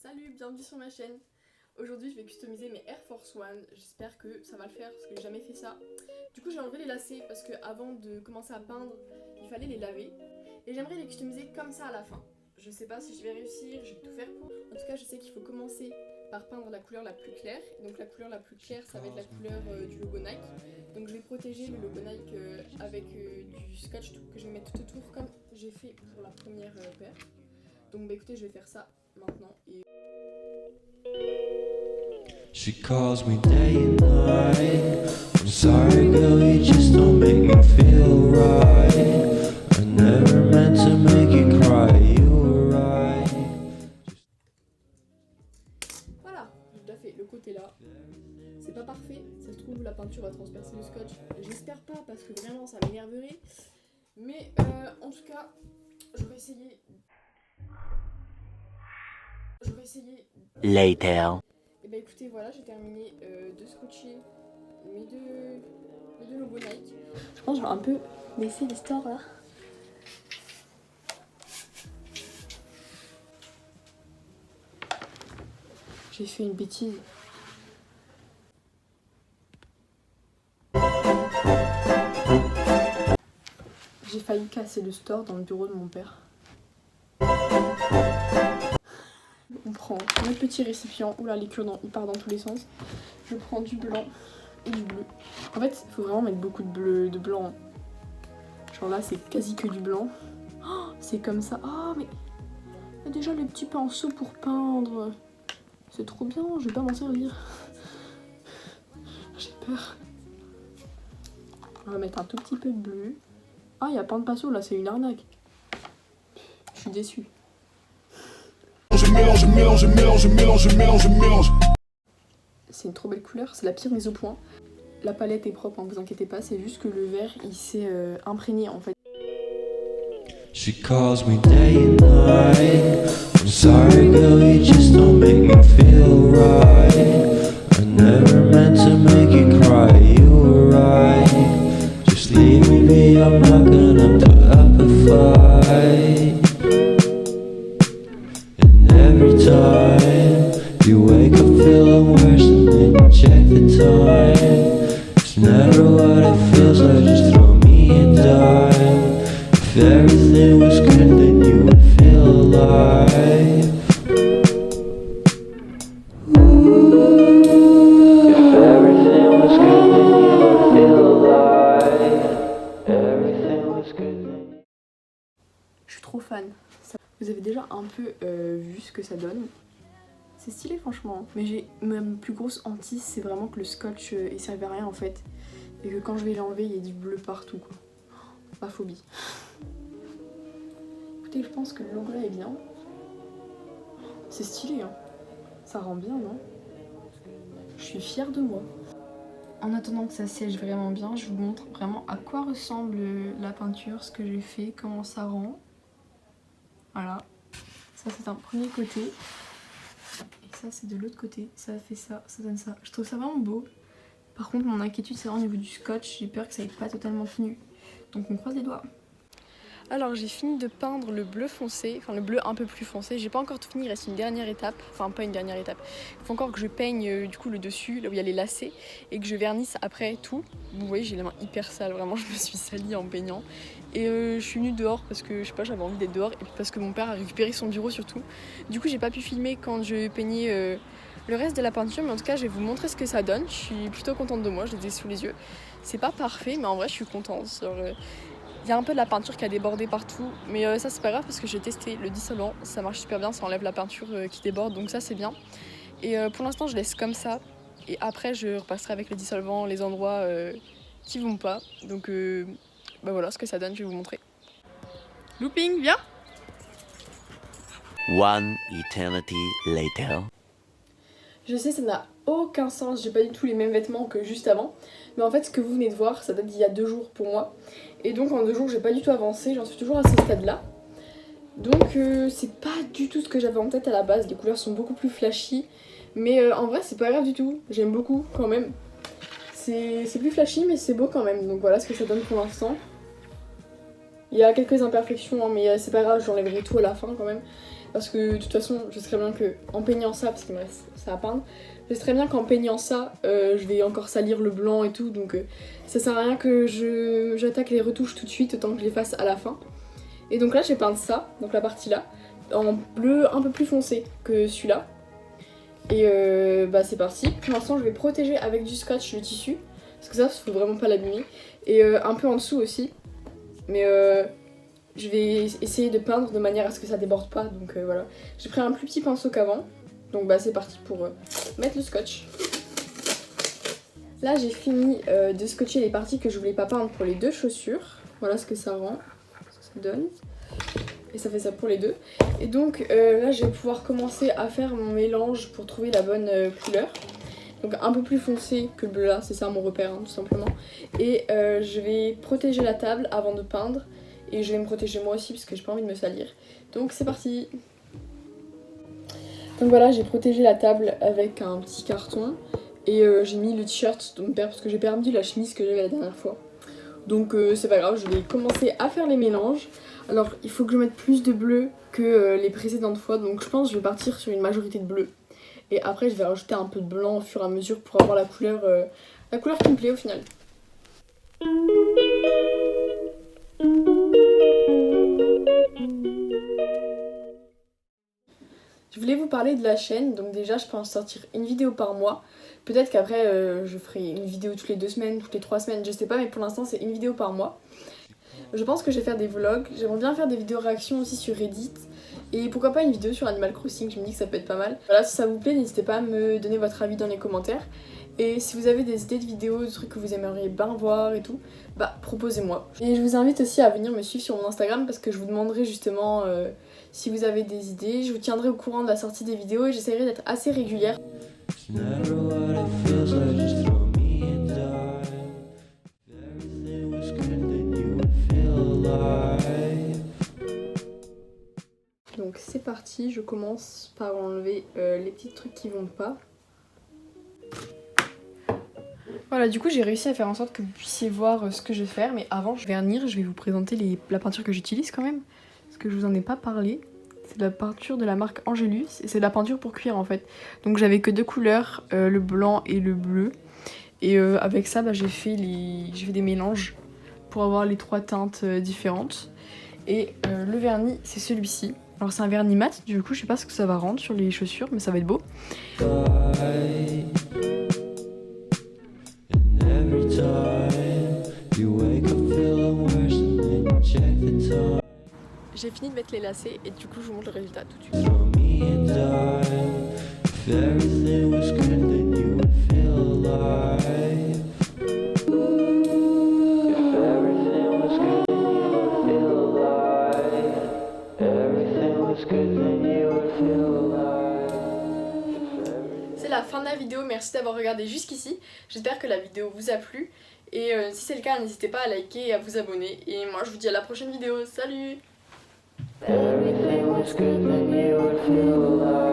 Salut, bienvenue sur ma chaîne. Aujourd'hui je vais customiser mes Air Force One, j'espère que ça va le faire parce que j'ai jamais fait ça. Du coup j'ai enlevé les lacets parce que avant de commencer à peindre, il fallait les laver. Et j'aimerais les customiser comme ça à la fin. Je sais pas si je vais réussir, je vais tout faire pour. En tout cas je sais qu'il faut commencer par peindre la couleur la plus claire. Et donc la couleur la plus claire ça va être la couleur du logo Nike. Donc je vais protéger le logo Nike avec du scotch que je vais mettre tout autour comme j'ai fait pour la première paire. Donc bah écoutez, je vais faire ça maintenant et... She calls me day and night. I'm sorry girl, you just don't make me feel right. I never meant to make you cry, you were right. Voilà, j'ai déjà fait le côté là. C'est pas parfait, ça se trouve la peinture va transpercer le scotch. J'espère pas parce que vraiment ça m'énerverait. Mais en tout cas, je vais essayer. Later. Et bah écoutez, voilà, j'ai terminé de scotcher mes deux logos Nike. Je pense que je vais un peu baisser les stores là. J'ai fait une bêtise. J'ai failli casser le store dans le bureau de mon père. On prend notre petit récipient. Oula, l'écure il part dans tous les sens. Je prends du blanc et du bleu. En fait, il faut vraiment mettre beaucoup de blanc. Genre là, c'est quasi que du blanc. Oh, c'est comme ça. Oh, mais il y a déjà les petits pinceaux pour peindre. C'est trop bien, je vais pas m'en servir. J'ai peur. On va mettre un tout petit peu de bleu. Ah, il y a plein de pinceaux là, c'est une arnaque. Je suis déçue. Je mélange. C'est une trop belle couleur, c'est la pire mise au point. La palette est propre, hein, vous inquiétez pas, c'est juste que le vert il s'est imprégné en fait. She calls me day and night. I'm sorry girl, you just don't make me feel right. I never meant to make you cry, you were right. Just leave me be, I'm not gonna put up a fight. And every time you wake up feeling worse and then you check the time. It's never what it feels like, just throw me a dime. If everything was good then you would feel alive. If everything was good then you would feel alive. Everything was good then... Je suis trop fan. Vous avez déjà un peu vu ce que ça donne. C'est stylé franchement. Mais j'ai ma plus grosse hantise, c'est vraiment que le scotch il servait à rien en fait. Et que quand je vais l'enlever, il y a du bleu partout quoi. Ma phobie. Écoutez, je pense que le logo là est bien. C'est stylé hein. Ça rend bien non? Je suis fière de moi. En attendant que ça sèche vraiment bien, je vous montre vraiment à quoi ressemble la peinture, ce que j'ai fait, comment ça rend. Voilà, ça c'est un premier côté, et ça c'est de l'autre côté, ça fait ça, ça donne ça. Je trouve ça vraiment beau. Par contre mon inquiétude c'est vraiment au niveau du scotch, j'ai peur que ça n'ait pas totalement tenu. Donc on croise les doigts. Alors j'ai fini de peindre le bleu foncé, enfin le bleu un peu plus foncé. J'ai pas encore tout fini, il reste une dernière étape, enfin pas une dernière étape. Il faut encore que je peigne du coup le dessus, là où il y a les lacets, et que je vernisse après tout. Vous voyez j'ai les mains hyper sales, vraiment je me suis salie en peignant. Et je suis venue dehors parce que je sais pas, j'avais envie d'être dehors et puis parce que mon père a récupéré son bureau surtout. Du coup j'ai pas pu filmer quand je peignais le reste de la peinture, mais en tout cas je vais vous montrer ce que ça donne. Je suis plutôt contente de moi, je les ai sous les yeux. C'est pas parfait mais en vrai je suis contente. Il y a un peu de la peinture qui a débordé partout, mais ça c'est pas grave parce que j'ai testé le dissolvant, ça marche super bien, ça enlève la peinture qui déborde, donc ça c'est bien. Et pour l'instant je laisse comme ça, et après je repasserai avec le dissolvant les endroits qui vont pas. Donc bah voilà ce que ça donne, je vais vous montrer. Looping, viens! One eternity later. Je sais ça n'a aucun sens, j'ai pas du tout les mêmes vêtements que juste avant, mais en fait ce que vous venez de voir ça date d'il y a 2 jours pour moi. Et donc en 2 jours j'ai pas du tout avancé, j'en suis toujours à ce stade là. Donc c'est pas du tout ce que j'avais en tête à la base, les couleurs sont beaucoup plus flashy. Mais en vrai c'est pas grave du tout, j'aime beaucoup quand même. C'est plus flashy mais c'est beau quand même, donc voilà ce que ça donne pour l'instant. Il y a quelques imperfections hein, mais c'est pas grave, j'enlèverai tout à la fin quand même. parce que de toute façon je sais très bien qu'en peignant ça, parce qu'il me reste ça à peindre, je sais très bien qu'en peignant ça je vais encore salir le blanc et tout, donc ça sert à rien que j'attaque les retouches tout de suite, autant que je les fasse à la fin. Et donc là j'ai peint ça, donc la partie là, en bleu un peu plus foncé que celui-là. Et bah c'est parti. Pour l'instant je vais protéger avec du scotch le tissu, parce que ça faut vraiment pas l'abîmer. Et un peu en dessous aussi, mais je vais essayer de peindre de manière à ce que ça déborde pas, donc voilà. J'ai pris un plus petit pinceau qu'avant, donc bah c'est parti pour mettre le scotch. Là j'ai fini de scotcher les parties que je voulais pas peindre pour les deux chaussures. Voilà ce que ça rend, ce que ça donne. Et ça fait ça pour les deux. Et donc là je vais pouvoir commencer à faire mon mélange pour trouver la bonne couleur. Donc un peu plus foncé que le bleu là, c'est ça mon repère hein, tout simplement. Et je vais protéger la table avant de peindre. Et je vais me protéger moi aussi parce que j'ai pas envie de me salir. Donc c'est parti. Donc voilà, j'ai protégé la table avec un petit carton. Et j'ai mis le t-shirt de mon père parce que j'ai perdu la chemise que j'avais la dernière fois. Donc c'est pas grave, je vais commencer à faire les mélanges. Alors il faut que je mette plus de bleu que les précédentes fois. Donc je pense que je vais partir sur une majorité de bleu. Et après je vais rajouter un peu de blanc au fur et à mesure pour avoir la couleur qui me plaît au final. Je voulais vous parler de la chaîne, donc déjà je pense sortir une vidéo par mois. Peut-être qu'après je ferai une vidéo toutes les 2 semaines, toutes les 3 semaines, je sais pas, mais pour l'instant c'est une vidéo par mois. Je pense que je vais faire des vlogs, j'aimerais bien faire des vidéos réactions aussi sur Reddit. Et pourquoi pas une vidéo sur Animal Crossing, je me dis que ça peut être pas mal. Voilà, si ça vous plaît, n'hésitez pas à me donner votre avis dans les commentaires. Et si vous avez des idées de vidéos, de trucs que vous aimeriez bien voir et tout, bah proposez-moi. Et je vous invite aussi à venir me suivre sur mon Instagram parce que je vous demanderai justement si vous avez des idées. Je vous tiendrai au courant de la sortie des vidéos et j'essaierai d'être assez régulière. Donc c'est parti, je commence par enlever les petits trucs qui vont pas. Voilà, du coup j'ai réussi à faire en sorte que vous puissiez voir ce que je vais faire, mais avant je vais vernir, je vais vous présenter la peinture que j'utilise quand même, parce que je vous en ai pas parlé. C'est de la peinture de la marque Angelus, et c'est de la peinture pour cuir en fait. Donc j'avais que 2 couleurs, le blanc et le bleu, et avec ça bah, j'ai fait des mélanges pour avoir les 3 teintes différentes. Et le vernis c'est celui-ci. Alors c'est un vernis mat, du coup je sais pas ce que ça va rendre sur les chaussures, mais ça va être beau. J'ai fini de mettre les lacets et du coup je vous montre le résultat tout de suite. C'est la fin de la vidéo, merci d'avoir regardé jusqu'ici. J'espère que la vidéo vous a plu. Et si c'est le cas, n'hésitez pas à liker et à vous abonner. Et moi je vous dis à la prochaine vidéo, salut! Everything was good, then you would feel alive.